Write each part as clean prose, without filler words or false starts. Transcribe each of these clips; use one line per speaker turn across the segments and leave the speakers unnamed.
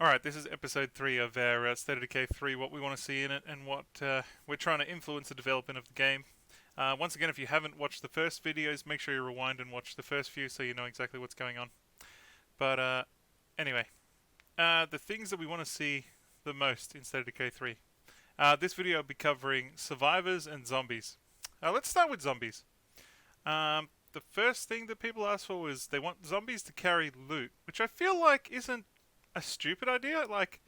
Alright, this is episode 3 of our State of Decay 3, what we want to see in it, and what we're trying to influence the development of the game. Once again, if you haven't watched the first videos, make sure you rewind and watch the first few so you know exactly what's going on. But anyway, the things that we want to see the most in State of Decay 3. This video will be covering survivors and zombies. Let's start with zombies. The first thing that people ask for is they want zombies to carry loot, which I feel like isn't a stupid idea. Like,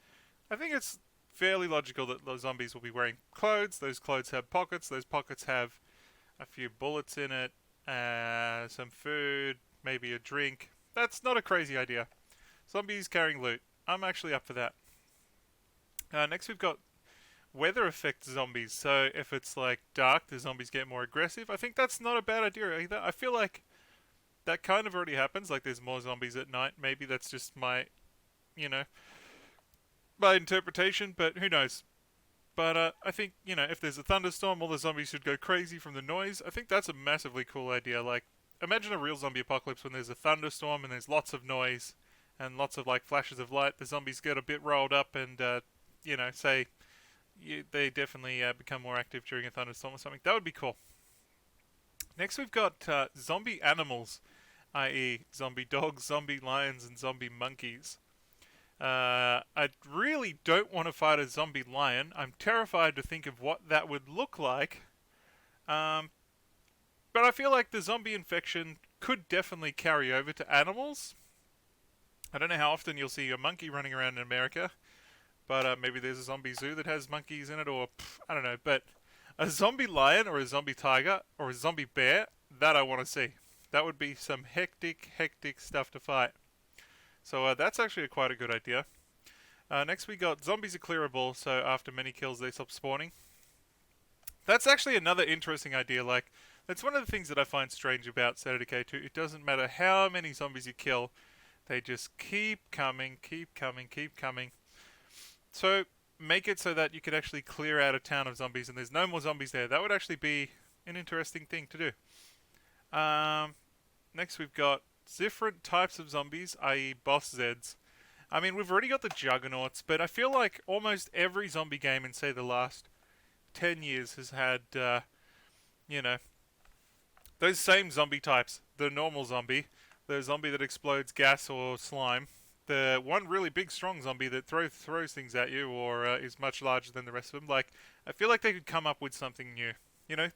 I think it's fairly logical that those zombies will be wearing clothes. Those clothes have pockets. Those pockets have a few bullets in it, some food, maybe a drink. That's not a crazy idea. Zombies carrying loot. I'm actually up for that. Next we've got weather effect zombies. So if it's like dark, the zombies get more aggressive. I think that's not a bad idea either. I feel like that kind of already happens. Like there's more zombies at night. Maybe that's just my my interpretation, but who knows. But I think, if there's a thunderstorm, all the zombies should go crazy from the noise. I think that's a massively cool idea. Like, imagine a real zombie apocalypse when there's a thunderstorm and there's lots of noise and lots of, like, flashes of light. The zombies get a bit rolled up and, they definitely become more active during a thunderstorm or something. That would be cool. Next we've got zombie animals, i.e. zombie dogs, zombie lions, and zombie monkeys. I really don't want to fight a zombie lion. I'm terrified to think of what that would look like. But I feel like the zombie infection could definitely carry over to animals. I don't know how often you'll see a monkey running around in America, but maybe there's a zombie zoo that has monkeys in it, or I don't know. But a zombie lion or a zombie tiger or a zombie bear, that I want to see. That would be some hectic stuff to fight. So that's actually quite a good idea. Next we got zombies are clearable, so after many kills they stop spawning. That's actually another interesting idea. Like, that's one of the things that I find strange about State of Decay 2. It doesn't matter how many zombies you kill, they just keep coming. So make it so that you could actually clear out a town of zombies and there's no more zombies there. That would actually be an interesting thing to do. Next we've got different types of zombies, i.e. boss Zeds. I mean, we've already got the Juggernauts, but I feel like almost every zombie game in, say, the last 10 years has had, those same zombie types. The normal zombie, the zombie that explodes gas or slime, the one really big, strong zombie that throws things at you or is much larger than the rest of them. Like, I feel like they could come up with something new.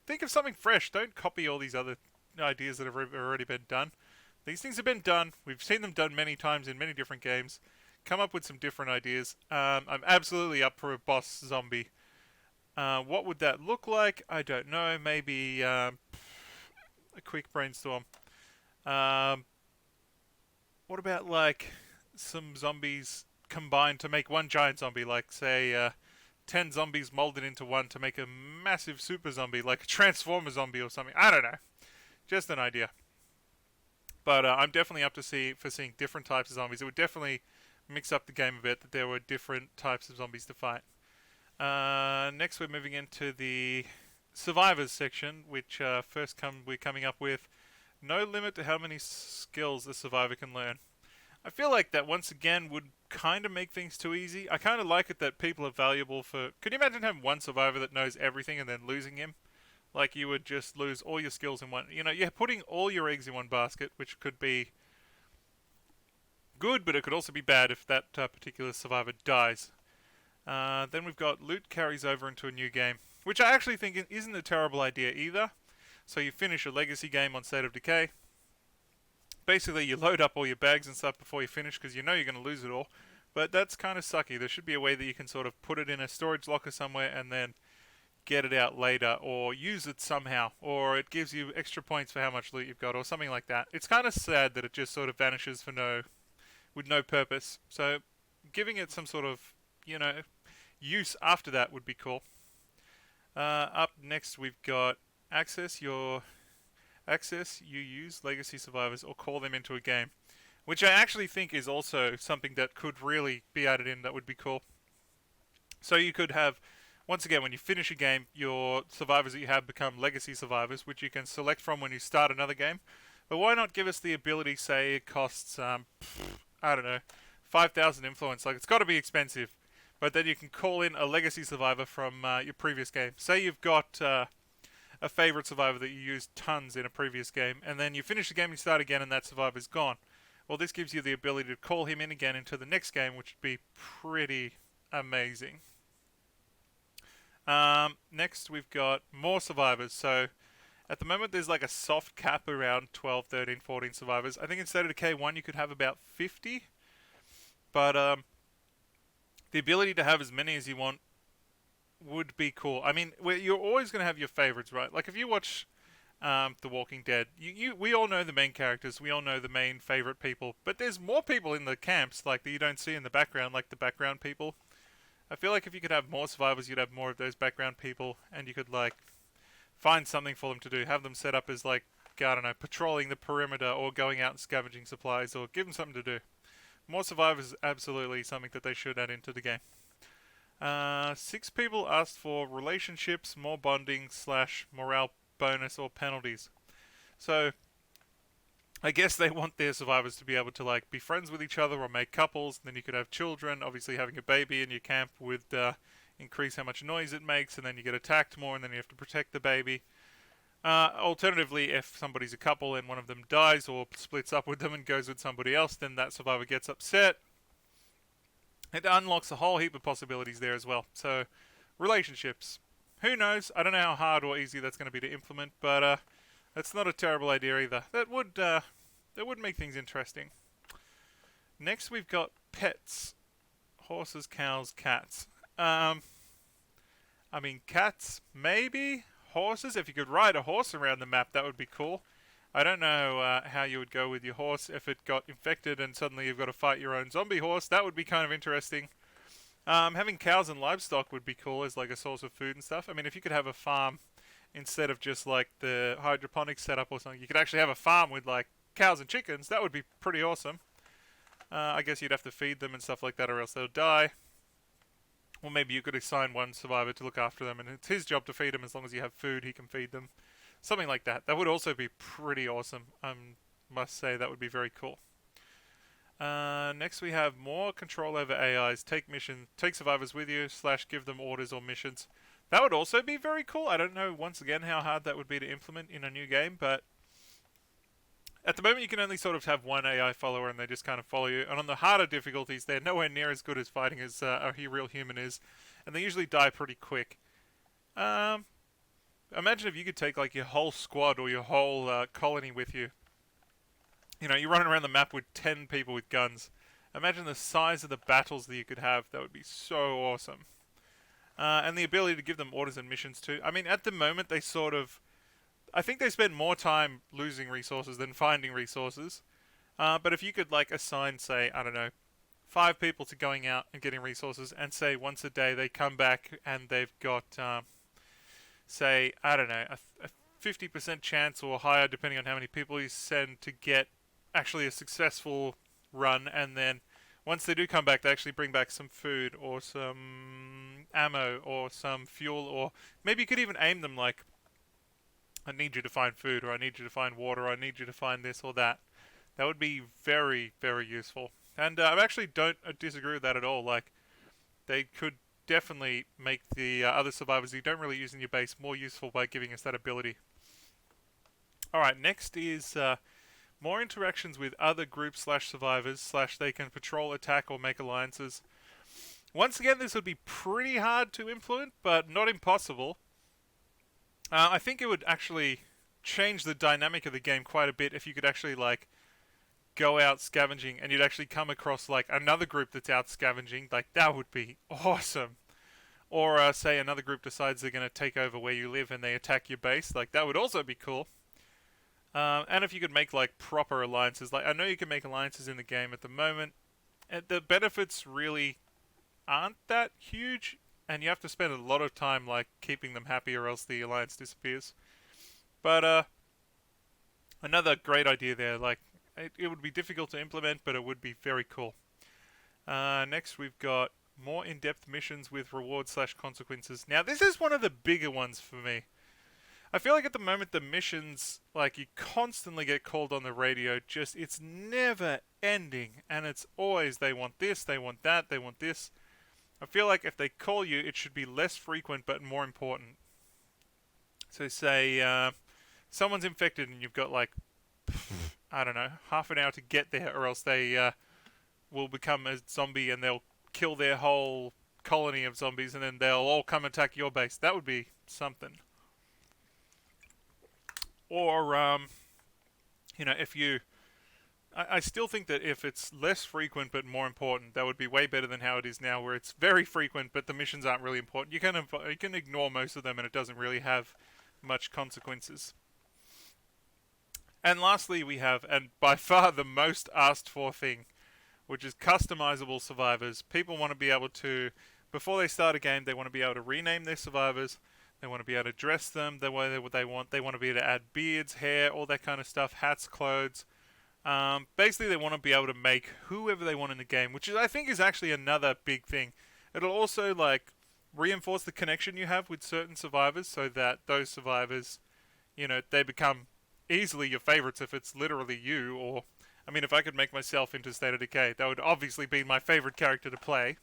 Think of something fresh. Don't copy all these other ideas that have already been done. These things have been done. We've seen them done many times in many different games. Come up with some different ideas. I'm absolutely up for a boss zombie. What would that look like? I don't know. Maybe a quick brainstorm. What about like some zombies combined to make one giant zombie? Like say 10 zombies molded into one to make a massive super zombie, like a Transformer zombie or something. I don't know. Just an idea. But I'm definitely up to seeing different types of zombies. It would definitely mix up the game a bit that there were different types of zombies to fight. Next we're moving into the survivors section, which we're coming up with no limit to how many skills a survivor can learn. I feel like that once again would kind of make things too easy. I kind of like it that people are valuable for... Could you imagine having one survivor that knows everything and then losing him? Like, you would just lose all your skills in one... you're putting all your eggs in one basket, which could be good, but it could also be bad if that particular survivor dies. Then we've got loot carries over into a new game, which I actually think isn't a terrible idea either. So you finish a legacy game on State of Decay. Basically, you load up all your bags and stuff before you finish, because you know you're going to lose it all. But that's kind of sucky. There should be a way that you can sort of put it in a storage locker somewhere and then get it out later, or use it somehow, or it gives you extra points for how much loot you've got, or something like that. It's kind of sad that it just sort of vanishes with no purpose. So giving it some sort of, use after that would be cool. Up next we've got access you use legacy survivors or call them into a game, which I actually think is also something that could really be added in. That would be cool. So you could have, once again, when you finish a game, your survivors that you have become legacy survivors, which you can select from when you start another game. But why not give us the ability, say it costs, I don't know, 5,000 influence. Like, it's got to be expensive. But then you can call in a legacy survivor from your previous game. Say you've got a favorite survivor that you used tons in a previous game, and then you finish the game, you start again, and that survivor's gone. Well, this gives you the ability to call him in again into the next game, which would be pretty amazing. Next, we've got more survivors. So, at the moment, there's like a soft cap around 12, 13, 14 survivors. I think instead of Decay 1, you could have about 50. But the ability to have as many as you want would be cool. I mean, you're always going to have your favorites, right? Like, if you watch The Walking Dead, we all know the main characters. We all know the main favorite people. But there's more people in the camps, like, that you don't see in the background, like the background people. I feel like if you could have more survivors, you'd have more of those background people, and you could, like, find something for them to do. Have them set up as, like, I don't know, patrolling the perimeter or going out and scavenging supplies, or give them something to do. More survivors is absolutely something that they should add into the game. 6 people asked for relationships, more bonding / morale bonus or penalties. So, I guess they want their survivors to be able to like be friends with each other or make couples. And then you could have children. Obviously, having a baby in your camp would increase how much noise it makes, and then you get attacked more, and then you have to protect the baby. Alternatively, if somebody's a couple and one of them dies or splits up with them and goes with somebody else, then that survivor gets upset. It unlocks a whole heap of possibilities there as well. So, relationships. Who knows? I don't know how hard or easy that's going to be to implement, but that's not a terrible idea either. That would make things interesting. Next, we've got pets. Horses, cows, cats. I mean, cats, maybe. Horses, if you could ride a horse around the map, that would be cool. I don't know how you would go with your horse if it got infected and suddenly you've got to fight your own zombie horse. That would be kind of interesting. Having cows and livestock would be cool as like a source of food and stuff. I mean, if you could have a farm instead of just like the hydroponic setup or something, you could actually have a farm with like cows and chickens. That would be pretty awesome. I guess you'd have to feed them and stuff like that, or else they'll die. Or maybe you could assign one survivor to look after them, and it's his job to feed them. As long as you have food, he can feed them. Something like that. That would also be pretty awesome. I must say that would be very cool. Next we have more control over AIs. Take survivors with you / give them orders or missions. That would also be very cool. I don't know, once again, how hard that would be to implement in a new game, but at the moment you can only sort of have one AI follower and they just kind of follow you. And on the harder difficulties, they're nowhere near as good as fighting as a real human is. And they usually die pretty quick. Imagine if you could take like your whole squad or your whole colony with you. You know, you're running around the map with 10 people with guns. Imagine the size of the battles that you could have. That would be so awesome. And the ability to give them orders and missions too. I mean, at the moment they sort of... I think they spend more time losing resources than finding resources. But if you could like assign, say, I don't know, 5 people to going out and getting resources, and say once a day they come back and they've got, say, I don't know, a 50% chance or higher, depending on how many people you send, to get actually a successful run, and then once they do come back, they actually bring back some food or some ammo or some fuel, or maybe you could even aim them like, I need you to find food, or I need you to find water, or I need you to find this or that. That would be very, very useful. And I actually don't disagree with that at all. Like, they could definitely make the other survivors you don't really use in your base more useful by giving us that ability. Alright, next is more interactions with other groups / survivors / they can patrol, attack, or make alliances. Once again, this would be pretty hard to implement, but not impossible. I think it would actually change the dynamic of the game quite a bit if you could actually, like, go out scavenging and you'd actually come across, like, another group that's out scavenging. Like, that would be awesome. Or, say, another group decides they're going to take over where you live and they attack your base. Like, that would also be cool. And if you could make, like, proper alliances. Like, I know you can make alliances in the game at the moment. The benefits really aren't that huge. And you have to spend a lot of time, like, keeping them happy, or else the alliance disappears. But, another great idea there. Like, it would be difficult to implement, but it would be very cool. Next, we've got more in-depth missions with rewards / consequences. Now, this is one of the bigger ones for me. I feel like at the moment the missions, like, you constantly get called on the radio, just, it's never ending, and it's always, they want this, they want that, they want this. I feel like if they call you, it should be less frequent but more important. So say, someone's infected and you've got, like, I don't know, half an hour to get there, or else they will become a zombie and they'll kill their whole colony of zombies and then they'll all come attack your base. That would be something. Or, if you... I still think that if it's less frequent but more important, that would be way better than how it is now, where it's very frequent but the missions aren't really important. You can ignore most of them and it doesn't really have much consequences. And lastly, we have, and by far the most asked for thing, which is customizable survivors. People want to be able to, before they start a game, they want to be able to rename their survivors. They want to be able to dress them the way that they want. They want to be able to add beards, hair, all that kind of stuff, hats, clothes. Basically, they want to be able to make whoever they want in the game, which I think is actually another big thing. It'll also, like, reinforce the connection you have with certain survivors, so that those survivors, they become easily your favorites if it's literally you. Or, I mean, if I could make myself into State of Decay, that would obviously be my favorite character to play.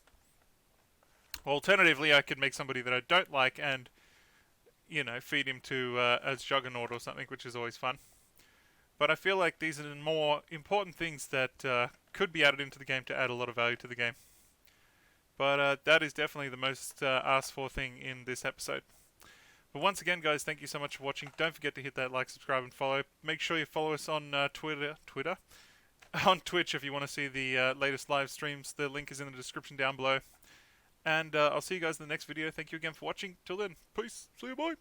Alternatively, I could make somebody that I don't like and, feed him to as Juggernaut or something, which is always fun. But I feel like these are the more important things that could be added into the game to add a lot of value to the game. But that is definitely the most asked for thing in this episode. But once again, guys, thank you so much for watching. Don't forget to hit that like, subscribe, and follow. Make sure you follow us on Twitter, on Twitch if you want to see the latest live streams. The link is in the description down below. And I'll see you guys in the next video. Thank you again for watching. Till then, peace. See you, bye.